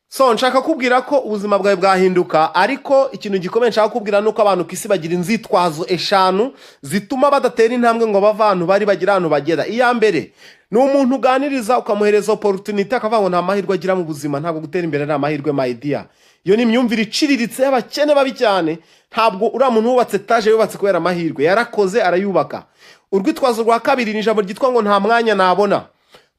So nshaka kubwira ko ubuzima bwawe bwahinduka, ariko ikintu gikomeye nshaka kubwira nuko abantu kisi bagira inzitwazo eshanu zituma badatera intambwe ngo bavantu bari bagira ahantu bagera. Iya mbere ni umuntu uganiriza ukamuhereza opportunity akavuga ngo nta mahirwe agira mu buzima, ntabwo gutera imbere ari amahirwe my dear. Iyo ni imyumvire iciriritse y'abakene babi cyane. Ntabwo uriya muntu wubatse etaje yubatse kubera amahirwe, yarakoze arayubaka. Urwitwazo rwa kabiri ni ijambo ryitwa ngo nta mwanya nabona.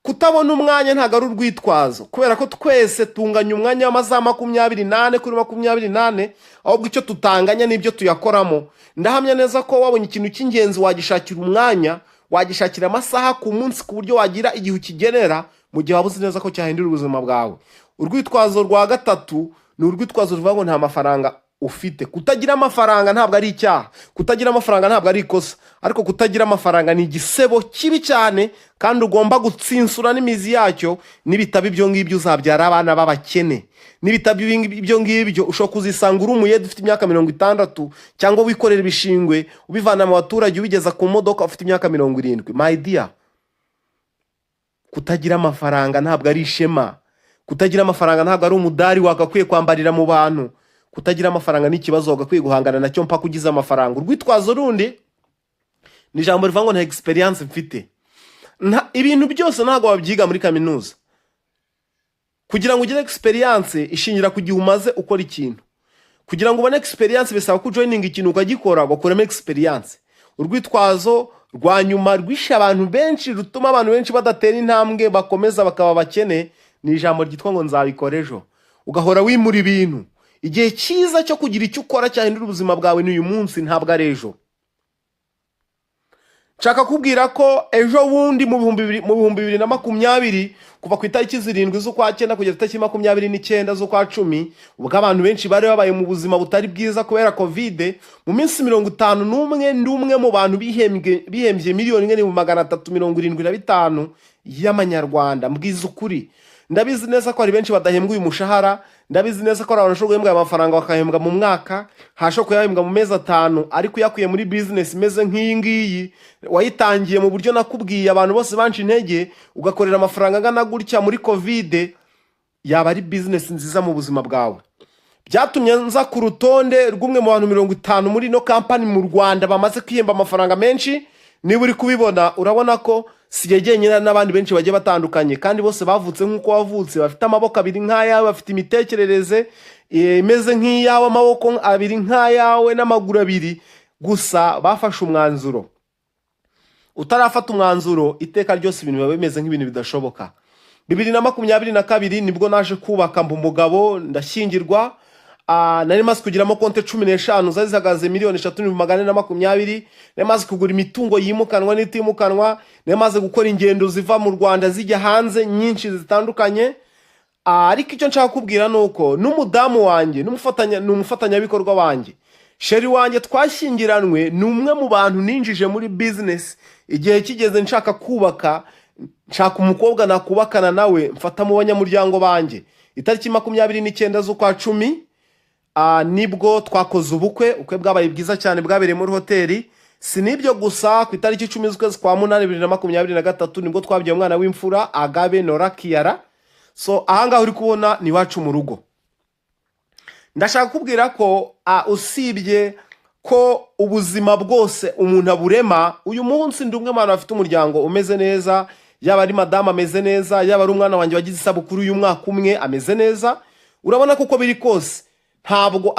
Kutabona umwanya ntago ari urwitwazo, kubera ko twese tunganya umwanya w'amasaha 28 kuri 28, ahubwo icyo tutanganya n'ibyo tuyakoramo. Ndahamya neza ko wabonye ikintu cy'ingenzi wagishakira umwanya, wagishakira amasaha ku munsi ku buryo wagira igihe ukigenera mu gihe wabuze neza ko cyahindura ubuzima bwawe. Urwitwazo rwa gatatu ni urwitwazo ruvuga ngo nta mafaranga ufite. Kutagira amafaranga ntabwo ari icyaha, kutagira amafaranga ntabwo ari ikosa, ariko kutagira amafaranga ni igisebo kibi cyane, kandi ugomba gutsinsura n'imizi yacyo. N'ibitabo ibyo ngibyo uzabyara abana b'abakene, n'ibitabo ibyo ngibyo ushobora kuzisanga uri umuyede ufite imyaka 60, cyangwa wikorera ibishingwe ubivana mu baturage ubigeza ku modoka ufite imyaka 70. My dear, kutagira amafaranga ntabwo ari ishema, kutagira amafaranga ntabwo ari umudari wagakwiye kwambarira mu bantu. Kutagira amafaranga ni ikibazo wagakwiye guhangana nacyo mpaka ugize amafaranga. Urwitwazo rundi ni ijambo rivuga ngo nta experience mfite. Ibintu byose ntabwo wabyiga muri kaminuza. Kugira ngo ugire experience ishingira ku gihe umaze ukora ikintu. Kugira ngo ubone experience bisaba ko joining ikintu ukagikora bakuramo experience. Urwitwazo rwa nyuma rwisha abantu benshi, rutuma abantu benshi badatera intambwe bakomeza bakaba bakene, ni ijambo ryitwa ngo nzabikora ejo. Ugahora wimura ibintu. Igihe cyiza cyo kugira icyo ukora cyahindura ubuzima bwawe ni uyu munsi, ntabwo ari ejo. Nshaka kubwira ko ejo wundi mu 2020 kuva ku itariki 7 z'ukwa 9 kugeza itariki 29 z'ukwa 10, ubwo abantu benshi bari babaye mu buzima butari bwiza kubera covid. Mu minsi 51 ndi umwe mu bantu bihembye miliyoni 375 y'amanyarwanda. Mbwiza ukuri, ndabizi neza ko ari benshi badahembwa uyu mushahara. Ndabizi neza ko abantu bashobora guhembwa amafaranga bakahembwa mu mwaka, hashobora kuyahembwa mu mezi 5, ariko yakuye muri business imeze nk'iyi ngiyi wayitangiye mu buryo nakubwiye abantu bose banci intege, ugakorera amafaranga angana gutya muri covid, yaba ari business nziza mu buzima bwawe. Byatumye nza ku rutonde rw'umwe mu bantu 50 muri no company mu Rwanda bamaze kwihemba amafaranga menshi. Niba uri kubibona urabona ko sigegenyera n'abandi benshi bagiye batandukanye, kandi bose bavutse nk'uko wavutse, bafite amaboko abiri nk'ayawe, bafite imitekerereze imeze nk'iyawe, amaboko abiri nk'ayawe n'amaguru abiri, gusa bafashe umwanzuro. Utarafata umwanzuro iteka ryose ibintu biba bimeze nk'ibintu bidashoboka. 2022 nibwo naje kubaka umugabo, ndashyingirwa. Nari maze kugiramo konte 15 zari zihagaze miliyoni 3,420. Nari maze kugura imitungo yimukanwa n'itimukanwa. Nari maze gukora ingendo ziva mu Rwanda zijya hanze nyinshi zitandukanye. Ariko icyo nshaka kubwira nuko n'umudamu wanjye n'umufatanyabikorwa wanjye, sheri wanjye twashyingiranwe, ni umwe mu bantu ninjije muri business. Igihe kigeze nshaka kubaka, nshaka umukobwa nakubakana nawe, mfata mu banyamuryango banjye. Itariki 29 z'ukwa 10 nibwo twakoze ubukwe bwabaye bwiza cyane, bwabereye muri hoteli. Sinibyo gusa, ku itariki 10 z'ukwezi kwa 8 2023 nibwo twabyaye umwana w'imfura Agabe Nora Kiara. So ahangaho uri kubona ni wacu mu rugo. Ndashaka kubwira ko usibye ko ubuzima bwose umuntu aburema, uyu munsi ndi umwe mu bantu bafite umuryango umeze neza, yaba ari madame ameze neza, yaba ari umwana wanjye wagize isabukuru y'umwaka umwe ameze neza. Urabona ko uko biri kose ntabwo